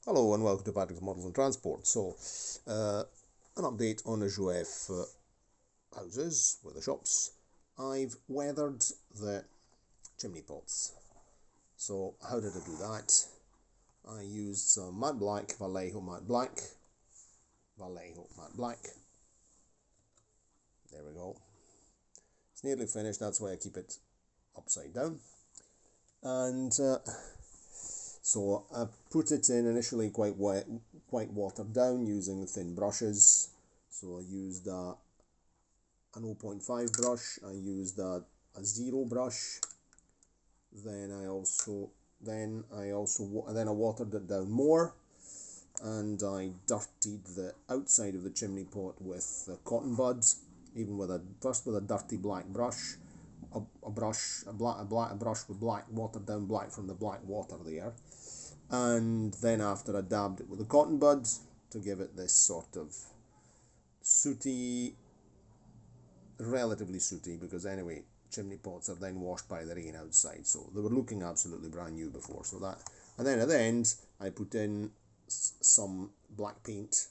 Hello and welcome to Patrick's Models and Transport. So, an update on the Jouef houses with the shops. I've weathered the chimney pots. So, how did I do that? I used some matte black, Vallejo matte black. There we go. It's nearly finished, that's why I keep it upside down. And so I put it in initially quite wet, quite watered down using thin brushes. So I used an 0.5 brush, I used a 0 brush, then I watered it down more, and I dirtied the outside of the chimney pot with cotton buds, even with first with a dirty black brush, a brush with black, watered down black from the black water there, and then after I dabbed it with the cotton buds to give it this sort of sooty, relatively sooty, because anyway chimney pots are then washed by the rain outside, so they were looking absolutely brand new before. So that, and then at the end I put in some black paint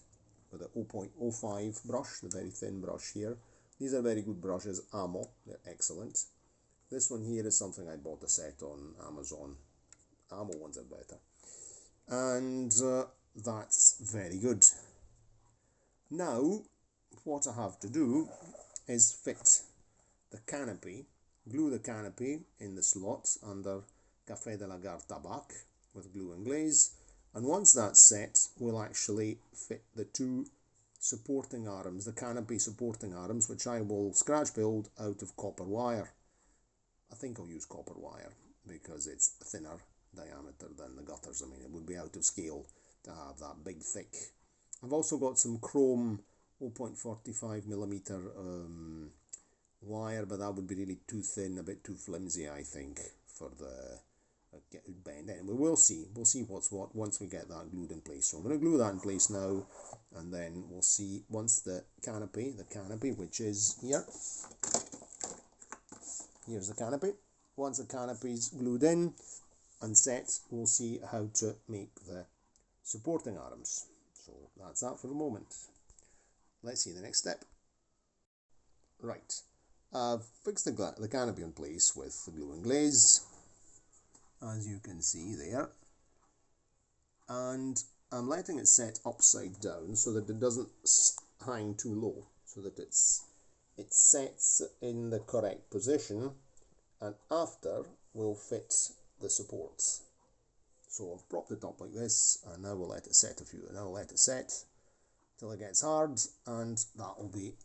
with a 0.05 brush, the very thin brush here. These are very good brushes, Amo, they're excellent. This one here is something I bought a set on Amazon. Amo ones are better, and that's very good. Now what I have to do is fit the canopy, glue the canopy in the slots under Café de la Gare Tabac with glue and glaze, and once that's set we'll actually fit the two supporting arms, the canopy supporting arms, which I will scratch build out of copper wire. I think I'll use copper wire because it's thinner diameter than the gutters. I mean, it would be out of scale to have that big thick. I've also got some chrome 0.45mm wire, but that would be really too thin, a bit too flimsy, I think, for the bend. Anyway, we'll see what's what once we get that glued in place. So I'm going to glue that in place now, and then we'll see once the canopy, which is here, here's the canopy. Once the canopy's glued in and set, we'll see how to make the supporting arms. So that's that for the moment. Let's see the next step. Right, I've fixed the canopy in place with the glue and glaze, as you can see there, and I'm letting it set upside down so that it doesn't hang too low, so that it sets in the correct position, and after we'll fit the supports. So I've propped it up like this, and now we'll let it set till it gets hard, and that will be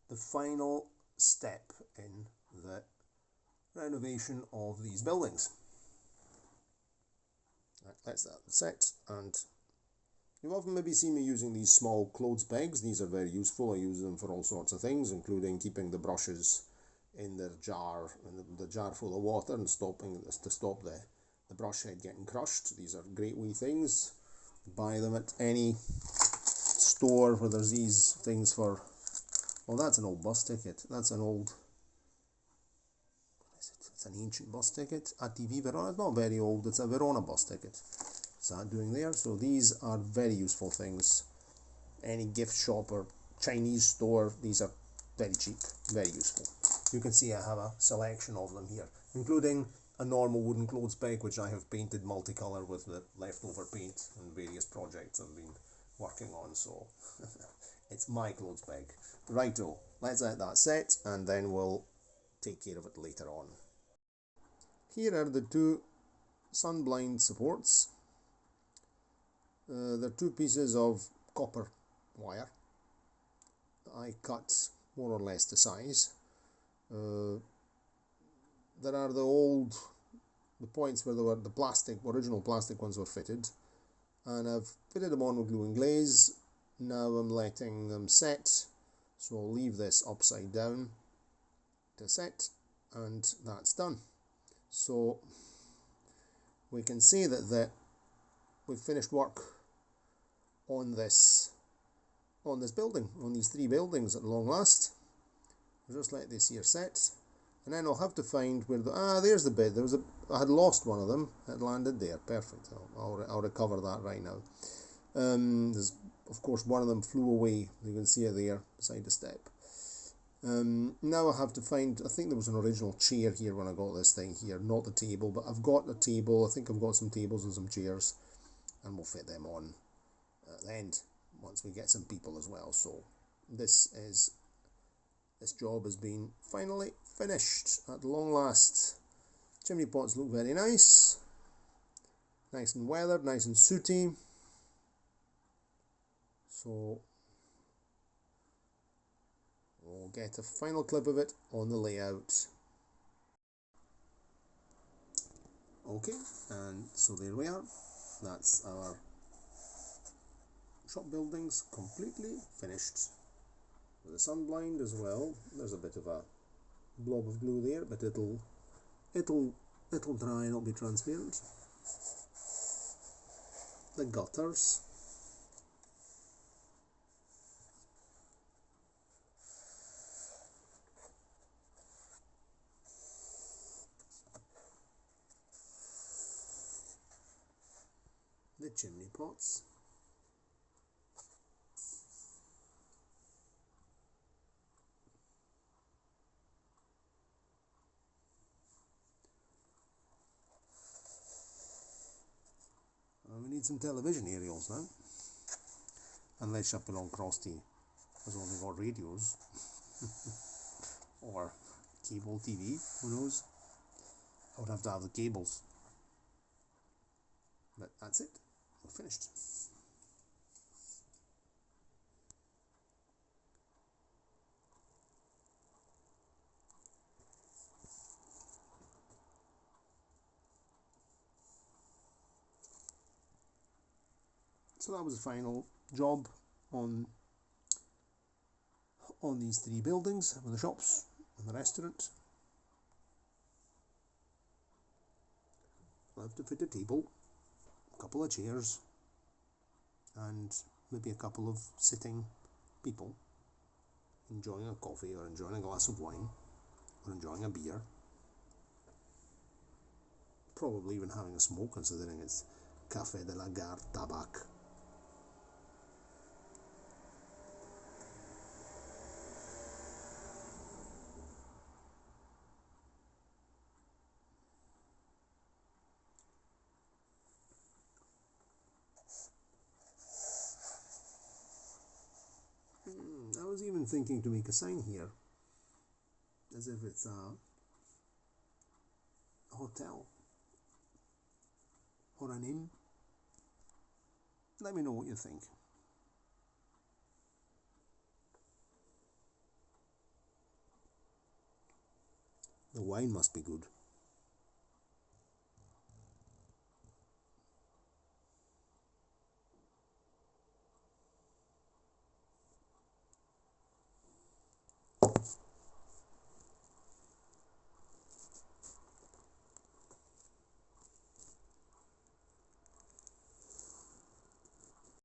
the final step in the renovation of these buildings. Let's that set, and you've often maybe seen me using these small clothes pegs. These are very useful. I use them for all sorts of things, including keeping the brushes in the jar full of water and stopping this to stop the brush head getting crushed. These are great wee things. Buy them at any store where there's these things for. Well, that's an old bus ticket. That's an old. It's an ancient bus ticket. ATV Verona. It's not very old. It's a Verona bus ticket. What's that doing there? So these are very useful things. Any gift shop or Chinese store, these are very cheap, very useful. You can see I have a selection of them here, including a normal wooden clothes peg, which I have painted multicolour with the leftover paint and various projects I've been working on. So it's my clothes peg. Righto, let's let that set, and then we'll take care of it later on. Here are the two sunblind supports. They're two pieces of copper wire. I cut more or less the size. There are the points where the original plastic ones were fitted, and I've fitted them on with glue and glaze. Now I'm letting them set, so I'll leave this upside down to set, and that's done. So we can see that we've finished work on this building, on these three buildings at long last. I'll just let this here set, and then I'll have to find where there's the bed. There was I had lost one of them. It landed there. Perfect. I'll recover that right now. There's, of course, one of them flew away. You can see it there beside the step. Now I have to find, I think there was an original chair here when I got this thing here, not the table, but I've got a table. I think I've got some tables and some chairs, and we'll fit them on at the end once we get some people as well. So this job has been finally finished at long last. Chimney pots look very nice and weathered, nice and sooty. So we'll get a final clip of it on the layout. Okay, and so there we are. That's our shop buildings completely finished. With the sun blind as well. There's a bit of a blob of glue there, but it'll dry and it'll be transparent. The gutters. The chimney pots. We need some television aerials now. Unless Chapelon Crosty has only got radios. Or cable TV, who knows? I would have to have the cables. But that's it. We're finished. So that was the final job on these three buildings, with the shops and the restaurant. I'll have to fit a table, a couple of chairs, and maybe a couple of sitting people enjoying a coffee or enjoying a glass of wine or enjoying a beer. Probably even having a smoke, considering it's Café de la Gare Tabac. I was even thinking to make a sign here, as if it's a hotel or an inn. Let me know what you think. The wine must be good.